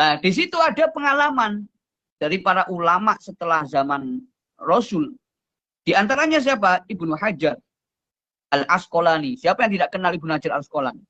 Nah, di situ ada pengalaman dari para ulama setelah zaman Rasul. Di antaranya siapa? Ibnu Hajar Al-Asqalani. Siapa yang tidak kenal Ibnu Hajar Al-Asqalani?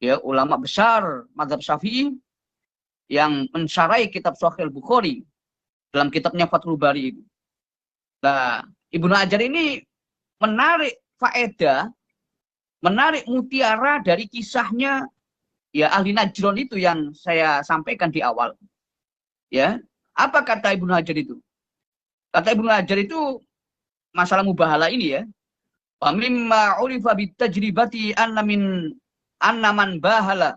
Ya, ulama besar mazhab Syafi'i yang mensyarahi kitab Sahih Bukhari dalam kitabnya Fathul Bari. Nah, Ibnu Hajar ini menarik faedah, menarik mutiara dari kisahnya ya ahli Najron itu yang saya sampaikan di awal. Ya, apa kata Ibnu Hajar itu? Kata Ibnu Hajar itu masalah mubahalah ini ya. Wa mimma urifa bitajribati anna man bahala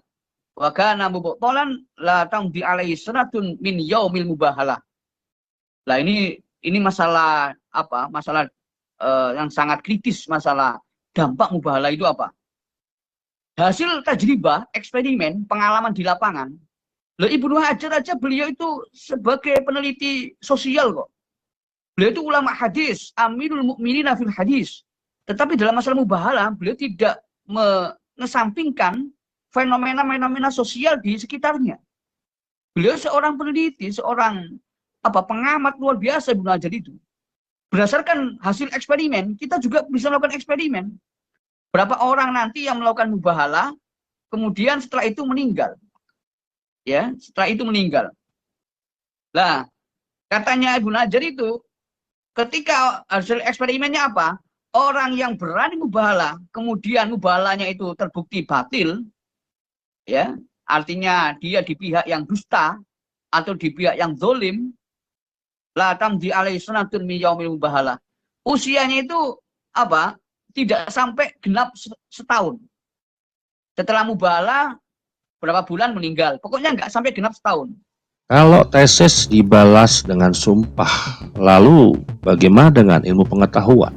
wa kana mubtalan la tamdi alaihi sanatun min yaumil mubahalah. Nah, ini masalah apa? Masalah yang sangat kritis, masalah dampak mubahalah itu apa? Hasil tajribah, eksperimen, pengalaman di lapangan. Loh, Ibnu Hajar aja beliau itu sebagai peneliti sosial kok. Beliau itu ulama hadis, Amirul Mukminin fil hadis. Tetapi dalam masalah mubahalah, beliau tidak mengesampingkan fenomena-fenomena sosial di sekitarnya. Beliau seorang peneliti, seorang pengamat luar biasa Ibnu Hajar itu. Berdasarkan hasil eksperimen, kita juga bisa melakukan eksperimen. Berapa orang nanti yang melakukan mubahalah, kemudian setelah itu meninggal. Ya, setelah itu meninggal. Nah, katanya Ibnu Hajar itu, ketika hasil eksperimennya apa? Orang yang berani mubahalah, kemudian mubahalahnya itu terbukti batil, ya, artinya dia di pihak yang dusta atau di pihak yang zalim, la tamdi alaihi sunatun min yaumil mubahalah. Usianya itu apa? Tidak sampai genap setahun. Setelah mubahalah berapa bulan meninggal. Pokoknya nggak sampai genap setahun. Kalau tesis dibalas dengan sumpah, lalu bagaimana dengan ilmu pengetahuan?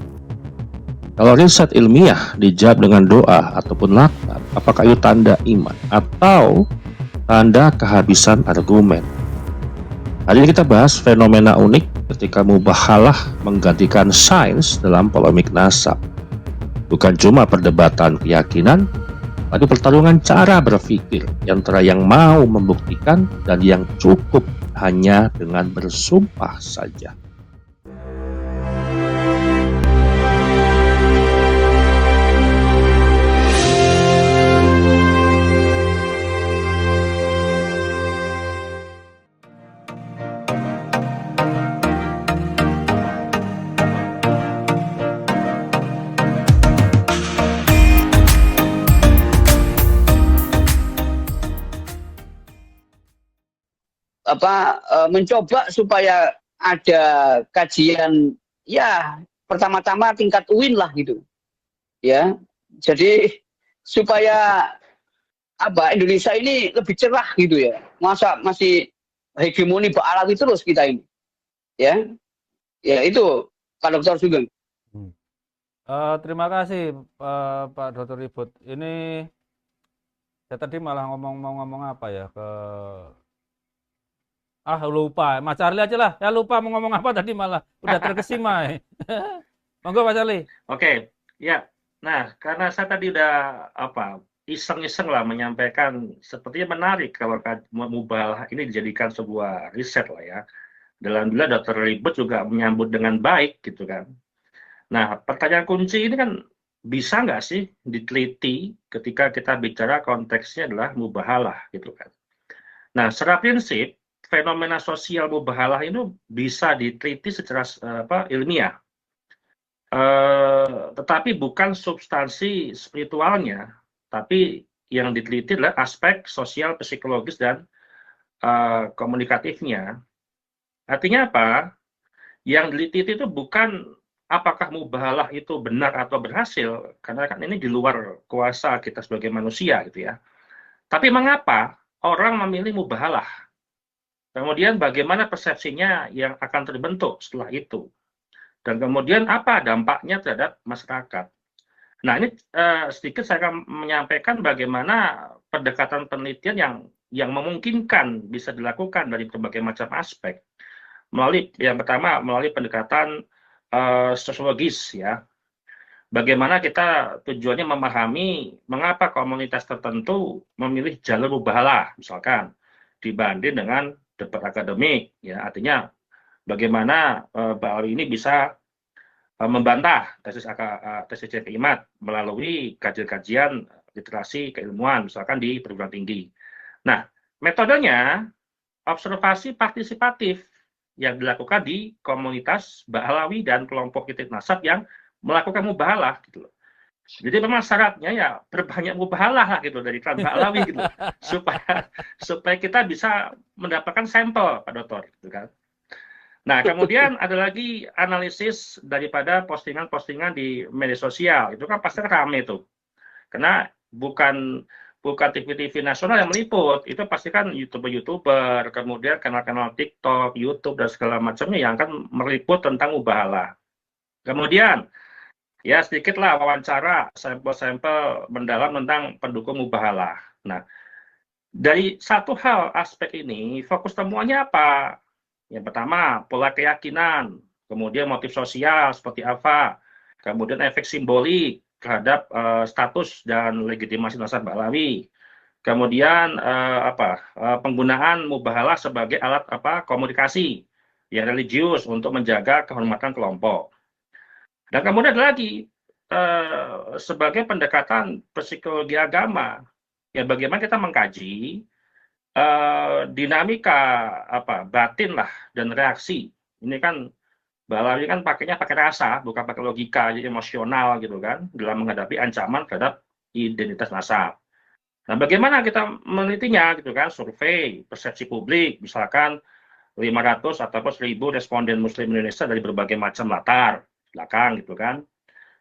Kalau riset ilmiah dijawab dengan doa ataupun laknat, apakah itu tanda iman atau tanda kehabisan argumen? Hari ini kita bahas fenomena unik ketika mubahalah menggantikan sains dalam polemik nasab. Bukan cuma perdebatan keyakinan, tapi pertarungan cara berpikir antara yang mau membuktikan dan yang cukup hanya dengan bersumpah saja. Mencoba supaya ada kajian ya pertama-tama tingkat UIN lah gitu ya, jadi supaya Indonesia ini lebih cerah gitu ya, masa masih hegemoni Ba'alawi terus kita ini ya itu Pak Dr. Sugeng. Terima kasih Pak Dr. Ribut. Ini saya tadi malah ngomong apa ya ke lupa, Mas Charlie aja lah. Ya lupa mau ngomong apa tadi, malah udah terkesima. Monggo Pak Charlie. Oke, ya. Nah, karena saya tadi udah iseng-iseng lah menyampaikan, sepertinya menarik kalau mubahalah ini dijadikan sebuah riset lah ya. Dan alhamdulillah Dr. Ribut juga menyambut dengan baik gitu kan. Nah, pertanyaan kunci ini kan bisa nggak sih diteliti ketika kita bicara konteksnya adalah mubahalah gitu kan. Nah, secara prinsip fenomena sosial mubahalah ini bisa diteliti secara ilmiah, tetapi bukan substansi spiritualnya, tapi yang diteliti adalah aspek sosial, psikologis, dan komunikatifnya. Artinya apa? Yang diteliti itu bukan apakah mubahalah itu benar atau berhasil, karena kan ini di luar kuasa kita sebagai manusia gitu ya. Tapi mengapa orang memilih mubahalah? Kemudian bagaimana persepsinya yang akan terbentuk setelah itu? Dan kemudian apa dampaknya terhadap masyarakat? Nah, ini sedikit saya akan menyampaikan bagaimana pendekatan penelitian yang memungkinkan bisa dilakukan dari berbagai macam aspek. Yang pertama, melalui pendekatan sosiologis ya. Bagaimana kita tujuannya memahami mengapa komunitas tertentu memilih jalur mubahalah, misalkan. dibanding dengan debat akademik. Ya, artinya bagaimana Mbak Alawi ini bisa membantah tesis Cek Imat melalui kajian-kajian literasi keilmuan, misalkan di perguruan tinggi. Nah, metodenya observasi partisipatif yang dilakukan di komunitas Mbak Alawi dan kelompok Kitab Nasab yang melakukan mubahalah gitu loh. Jadi memang syaratnya ya berbanyak mubahalah lah gitu dari klan Mbak Alawi gitu supaya kita bisa mendapatkan sampel Pak Dokter gitu kan. Nah, kemudian ada lagi analisis daripada postingan-postingan di media sosial. Itu kan pasti rame tuh. Karena bukan TV-TV nasional yang meliput, itu pasti kan YouTuber-YouTuber, kemudian kanal-kanal TikTok, YouTube dan segala macamnya yang akan meliput tentang mubahalah. Kemudian ya sedikitlah wawancara, sampel-sampel mendalam tentang pendukung mubahalah. Nah, dari satu hal aspek ini, fokus temuannya apa? Yang pertama, pola keyakinan, kemudian motif sosial seperti apa, kemudian efek simbolik terhadap status dan legitimasi Nasab Mbak Alawi, kemudian penggunaan mubahalah sebagai alat komunikasi yang religius untuk menjaga kehormatan kelompok. Dan kemudian ada lagi sebagai pendekatan psikologi agama, ya bagaimana kita mengkaji dinamika batin lah dan reaksi. Ini kan Mbak Alawi kan pakainya pakai rasa, bukan pakai logika, jadi emosional gitu kan, dalam menghadapi ancaman terhadap identitas nasab. Nah, bagaimana kita menelitinya gitu kan, survei, persepsi publik, misalkan 500 ataupun 1000 responden Muslim Indonesia dari berbagai macam latar belakang gitu kan.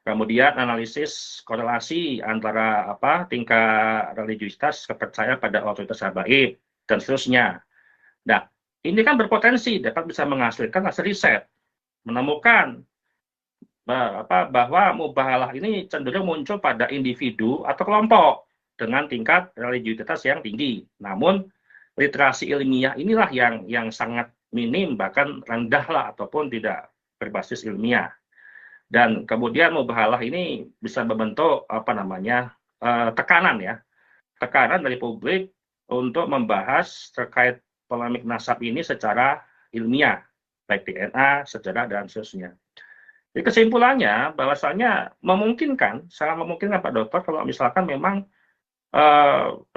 Kemudian analisis korelasi antara tingkat religiusitas kepercayaan pada otoritas habaib dan seterusnya. Nah, ini kan berpotensi dapat bisa menghasilkan hasil riset, menemukan bahwa mubahalah ini cenderung muncul pada individu atau kelompok dengan tingkat religiusitas yang tinggi. Namun literasi ilmiah inilah yang sangat minim, bahkan rendah lah ataupun tidak berbasis ilmiah. Dan kemudian mubahalah ini bisa membentuk tekanan dari publik untuk membahas terkait polemik nasab ini secara ilmiah, baik DNA, sejarah dan seterusnya. Jadi kesimpulannya bahwasanya sangat memungkinkan Pak Dokter kalau misalkan memang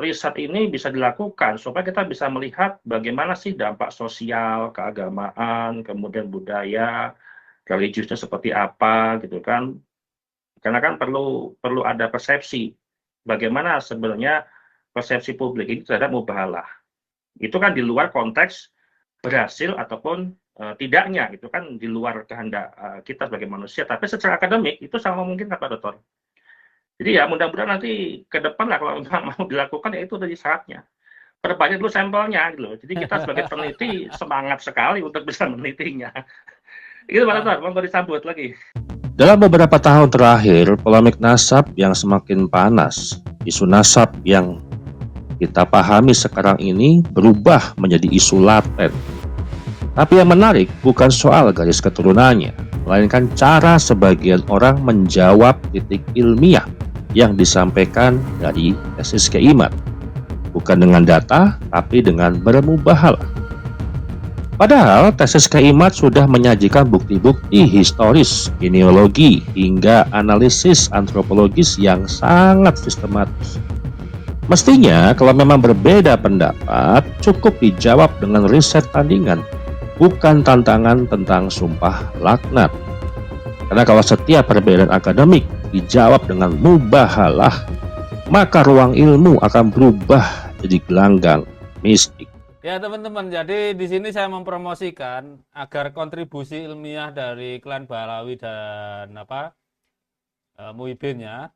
riset ini bisa dilakukan supaya kita bisa melihat bagaimana sih dampak sosial, keagamaan, kemudian budaya, religiusnya seperti apa gitu kan. Karena kan perlu ada persepsi bagaimana sebenarnya persepsi publik ini terhadap mubahalah. Itu kan di luar konteks berhasil ataupun tidaknya, itu kan di luar kehendak kita sebagai manusia, tapi secara akademik itu sangat memungkinkan Pak Dokter. Jadi ya mudah-mudahan nanti ke depan lah kalau mau dilakukan ya itu dari syaratnya. Perbanyak dulu sampelnya gitu loh. Jadi kita sebagai peneliti semangat sekali untuk bisa menelitinya. Itu Pak Dokter, mau disambut lagi. Dalam beberapa tahun terakhir, polemik nasab yang semakin panas, isu nasab yang kita pahami sekarang ini berubah menjadi isu laten. Tapi yang menarik bukan soal garis keturunannya, melainkan cara sebagian orang menjawab titik ilmiah yang disampaikan dari tesis Imat. Bukan dengan data, tapi dengan bermubahalah. Padahal tesis Imat sudah menyajikan bukti-bukti historis, genealogi, hingga analisis antropologis yang sangat sistematis. Mestinya kalau memang berbeda pendapat, cukup dijawab dengan riset tandingan, bukan tantangan tentang sumpah laknat. Karena kalau setiap perbedaan akademik dijawab dengan mubahalah, maka ruang ilmu akan berubah jadi gelanggang mistik. Ya teman-teman, jadi di sini saya mempromosikan agar kontribusi ilmiah dari klan Mbak Alawi dan Muhibinnya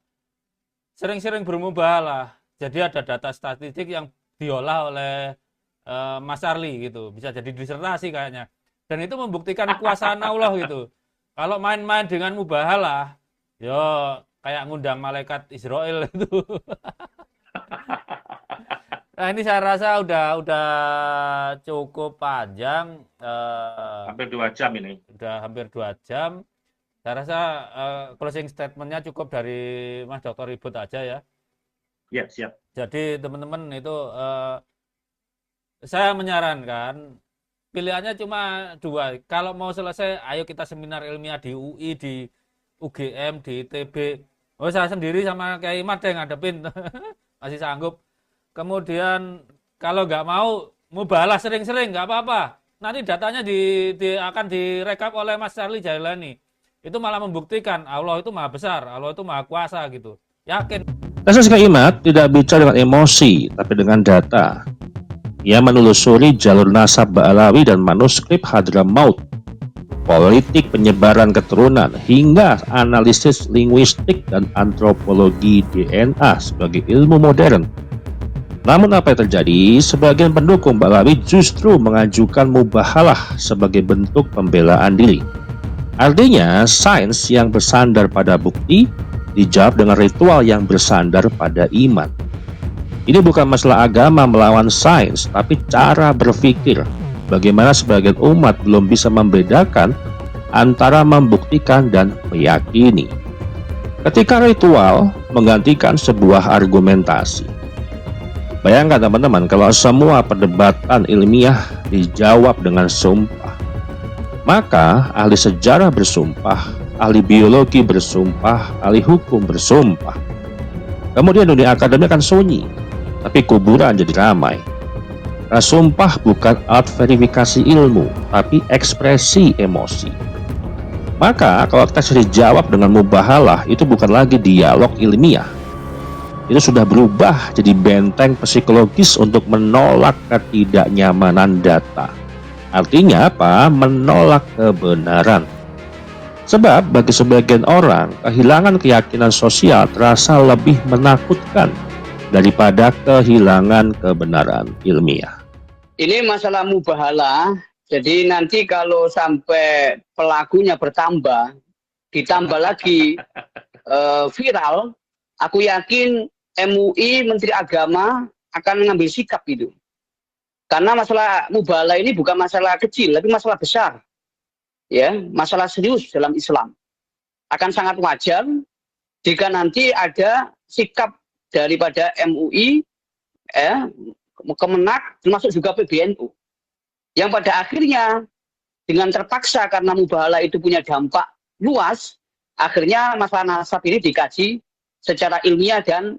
sering-sering bermubahalah. Jadi ada data statistik yang diolah oleh Mas Arli gitu, bisa jadi disertasi kayaknya. Dan itu membuktikan kekuasaan Allah gitu. Kalau main-main dengan mubahalah, yo kayak ngundang malaikat Israel itu. Nah ini saya rasa udah cukup panjang. Hampir 2 jam ini. Udah hampir 2 jam. Saya rasa closing statementnya cukup dari Mas Dr. Ribut aja ya. Ya, siap. Jadi teman-teman itu saya menyarankan pilihannya cuma dua. Kalau mau selesai, ayo kita seminar ilmiah di UI, di UGM, di ITB. Oh, saya sendiri sama Kiai Mat yang ngadepin, masih sanggup. Kemudian kalau nggak mau mubahalah sering-sering, nggak apa-apa. Nanti datanya akan direkap oleh Mas Charlie Jailani. Itu malah membuktikan Allah itu maha besar, Allah itu maha kuasa gitu. Yakin. Kasus Kiai Mat tidak bicara dengan emosi, tapi dengan data. Ia menelusuri jalur nasab Ba'alawi dan manuskrip Hadramaut, politik penyebaran keturunan, hingga analisis linguistik dan antropologi DNA sebagai ilmu modern. Namun apa yang terjadi? Sebagian pendukung Ba'alawi justru mengajukan mubahalah sebagai bentuk pembelaan diri. Artinya, sains yang bersandar pada bukti dijawab dengan ritual yang bersandar pada iman. Ini bukan masalah agama melawan sains, tapi cara berpikir. Bagaimana sebagian umat belum bisa membedakan antara membuktikan dan meyakini. Ketika ritual menggantikan sebuah argumentasi. Bayangkan teman-teman, kalau semua perdebatan ilmiah dijawab dengan sumpah, maka ahli sejarah bersumpah, ahli biologi bersumpah, ahli hukum bersumpah. Kemudian dunia akademik akan sunyi, tapi kuburan jadi ramai. Nah, sumpah bukan alat verifikasi ilmu, tapi ekspresi emosi. Maka kalau teks dijawab dengan mubahalah, itu bukan lagi dialog ilmiah. Itu sudah berubah jadi benteng psikologis untuk menolak ketidaknyamanan data. Artinya apa? Menolak kebenaran. Sebab bagi sebagian orang, kehilangan keyakinan sosial terasa lebih menakutkan daripada kehilangan kebenaran ilmiah. Ini masalah mubahalah. Jadi nanti kalau sampai pelakunya bertambah, ditambah lagi viral, aku yakin MUI, Menteri Agama akan mengambil sikap itu. Karena masalah mubahalah ini bukan masalah kecil, tapi masalah besar. Ya, masalah serius dalam Islam. Akan sangat wajar jika nanti ada sikap daripada MUI, Kemenak, termasuk juga PBNU. Yang pada akhirnya dengan terpaksa karena mubahalah itu punya dampak luas, akhirnya masalah nasab ini dikaji secara ilmiah dan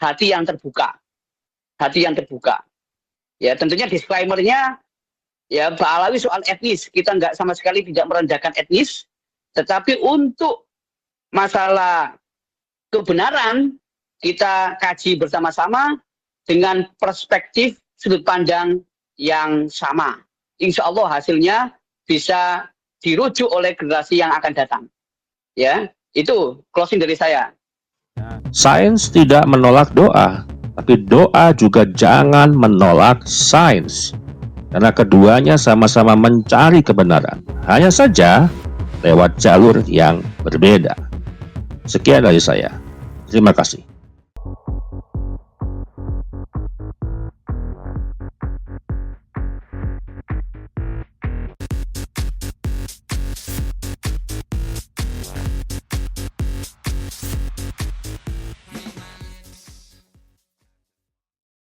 hati yang terbuka. Hati yang terbuka. Ya, tentunya disclaimer-nya, ya, Ba'alawi soal etnis. Kita nggak sama sekali tidak merendahkan etnis. Tetapi untuk masalah kebenaran, kita kaji bersama-sama dengan perspektif sudut pandang yang sama. Insya Allah hasilnya bisa dirujuk oleh generasi yang akan datang. Ya, itu closing dari saya. Sains tidak menolak doa, tapi doa juga jangan menolak sains. Karena keduanya sama-sama mencari kebenaran. Hanya saja lewat jalur yang berbeda. Sekian dari saya. Terima kasih.